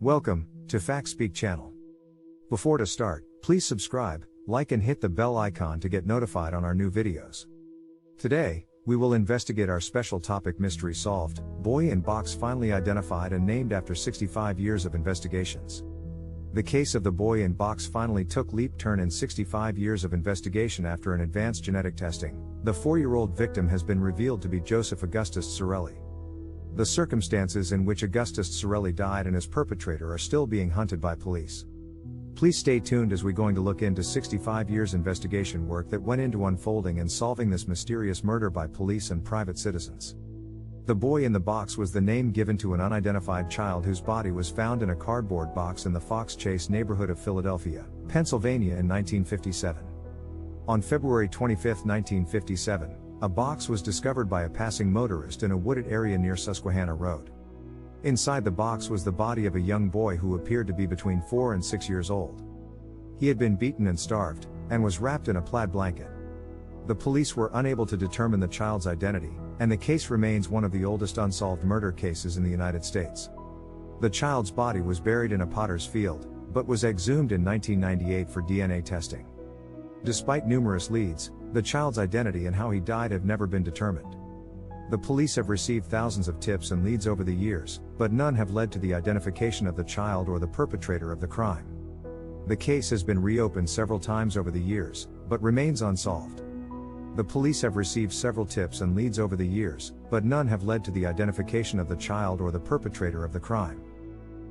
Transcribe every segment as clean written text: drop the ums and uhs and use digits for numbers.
Welcome to FactSpeak channel. Before to start, please subscribe, like and hit the bell icon to get notified on our new videos. Today, we will investigate our special topic mystery solved, boy in box finally identified and named after 65 years of investigations. The case of the boy in box finally took leap turn in 65 years of investigation after an advanced genetic testing. The 4-year-old victim has been revealed to be Joseph Augustus Zarelli. The circumstances in which Augustus Zarelli died and his perpetrator are still being hunted by police. Please stay tuned as we're going to look into 65 years investigation work that went into unfolding and solving this mysterious murder by police and private citizens. The boy in the box was the name given to an unidentified child whose body was found in a cardboard box in the Fox Chase neighborhood of Philadelphia, Pennsylvania in 1957. On February 25, 1957, a box was discovered by a passing motorist in a wooded area near Susquehanna Road. Inside the box was the body of a young boy who appeared to be between 4 and 6 years old. He had been beaten and starved, and was wrapped in a plaid blanket. The police were unable to determine the child's identity, and the case remains one of the oldest unsolved murder cases in the United States. The child's body was buried in a potter's field, but was exhumed in 1998 for DNA testing. Despite numerous leads, the child's identity and how he died have never been determined. The police have received thousands of tips and leads over the years, but none have led to the identification of the child or the perpetrator of the crime. The case has been reopened several times over the years, but remains unsolved. The police have received several tips and leads over the years, but none have led to the identification of the child or the perpetrator of the crime.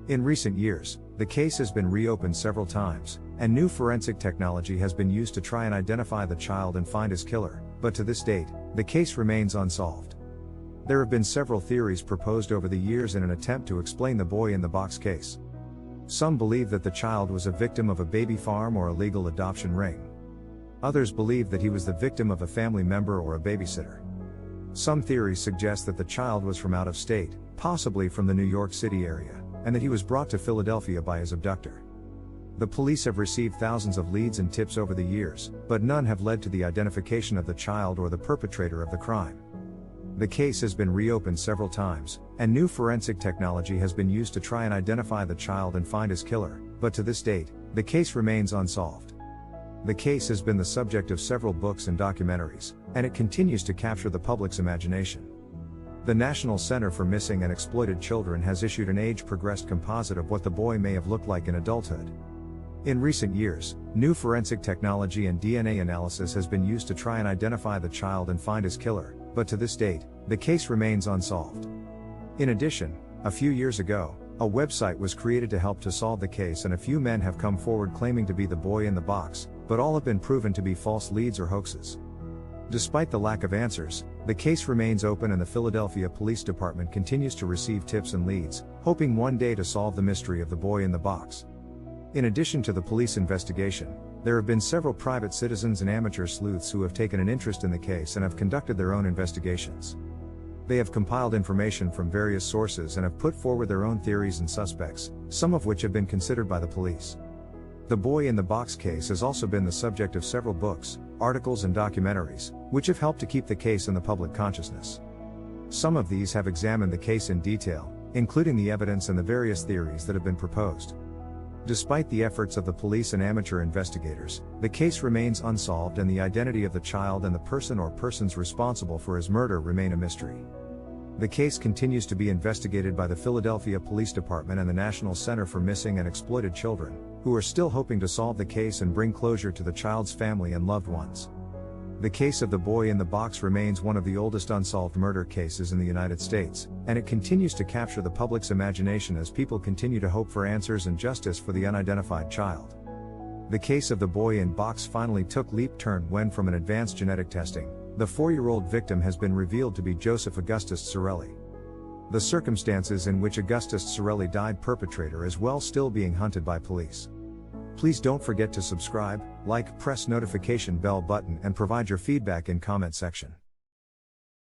In recent years, the case has been reopened several times, and new forensic technology has been used to try and identify the child and find his killer, but to this date, the case remains unsolved. There have been several theories proposed over the years in an attempt to explain the boy in the box case. Some believe that the child was a victim of a baby farm or a legal adoption ring. Others believe that he was the victim of a family member or a babysitter. Some theories suggest that the child was from out of state, possibly from the New York City area, and that he was brought to Philadelphia by his abductor. The police have received thousands of leads and tips over the years, but none have led to the identification of the child or the perpetrator of the crime. The case has been reopened several times, and new forensic technology has been used to try and identify the child and find his killer, but to this date, the case remains unsolved. The case has been the subject of several books and documentaries, and it continues to capture the public's imagination. The National Center for Missing and Exploited Children has issued an age-progressed composite of what the boy may have looked like in adulthood. In recent years, new forensic technology and DNA analysis has been used to try and identify the child and find his killer, but to this date, the case remains unsolved. In addition, a few years ago, a website was created to help to solve the case, and a few men have come forward claiming to be the boy in the box, but all have been proven to be false leads or hoaxes. Despite the lack of answers, the case remains open and the Philadelphia Police Department continues to receive tips and leads, hoping one day to solve the mystery of the boy in the box. In addition to the police investigation, there have been several private citizens and amateur sleuths who have taken an interest in the case and have conducted their own investigations. They have compiled information from various sources and have put forward their own theories and suspects, some of which have been considered by the police. The boy in the box case has also been the subject of several books, articles and documentaries, which have helped to keep the case in the public consciousness. Some of these have examined the case in detail, including the evidence and the various theories that have been proposed. Despite the efforts of the police and amateur investigators, the case remains unsolved and the identity of the child and the person or persons responsible for his murder remain a mystery. The case continues to be investigated by the Philadelphia Police Department and the National Center for Missing and Exploited Children, who are still hoping to solve the case and bring closure to the child's family and loved ones. The case of the boy in the box remains one of the oldest unsolved murder cases in the United States, and it continues to capture the public's imagination as people continue to hope for answers and justice for the unidentified child. The case of the boy in box finally took leap turn when, from an advanced genetic testing, the 4-year-old victim has been revealed to be Joseph Augustus Zarelli. The circumstances in which Augustus Zarelli died perpetrator is still being hunted by police. Please don't forget to subscribe, like, press notification bell button and provide your feedback in comment section.